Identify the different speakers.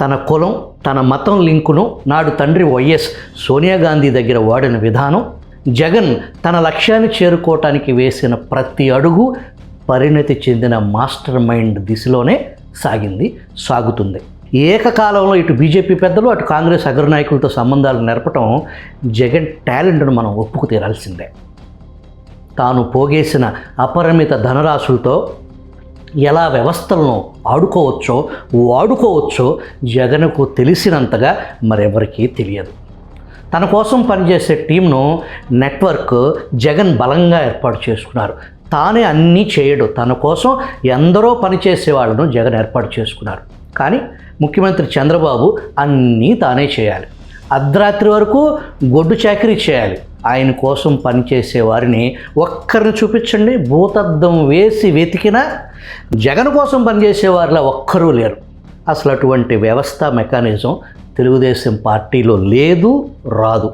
Speaker 1: తన కులం, తన మతం లింకును నాడు తండ్రి వైఎస్ సోనియా గాంధీ దగ్గర వాడిన విధానం, జగన్ తన లక్ష్యాన్ని చేరుకోవటానికి వేసిన ప్రతి అడుగు పరిణతి చెందిన మాస్టర్ మైండ్ దిశలోనే సాగుతుంది. ఏకకాలంలో ఇటు బీజేపీ పెద్దలు, అటు కాంగ్రెస్ అగ్రనాయకులతో సంబంధాలు నెరపటం జగన్ టాలెంట్ను మనం ఒప్పుకు తీరాల్సిందే. తాను పోగేసిన అపరిమిత ధనరాశులతో ఎలా వ్యవస్థలను వాడుకోవచ్చో జగన్కు తెలిసినంతగా మరెవరికీ తెలియదు. తన కోసం పనిచేసే టీంను నెట్వర్క్ జగన్ బలంగా ఏర్పాటు చేసుకున్నారు. తానే అన్నీ చేయడు, తన కోసం ఎందరో పనిచేసే వాళ్ళను జగన్ ఏర్పాటు చేసుకున్నారు. కానీ ముఖ్యమంత్రి చంద్రబాబు అన్నీ తానే చేయాలి. అర్ధరాత్రి వరకు గొడ్డు చాకరీ చేయాలి. ఆయన కోసం పనిచేసే వారిని ఒక్కరిని చూపించండి, భూతద్దం వేసి వెతికినా జగన్ కోసం పనిచేసే వారిలో ఒక్కరూ లేరు. అసలు అటువంటి వ్యవస్థ మెకానిజం తెలుగుదేశం పార్టీలో లేదు, రాదు.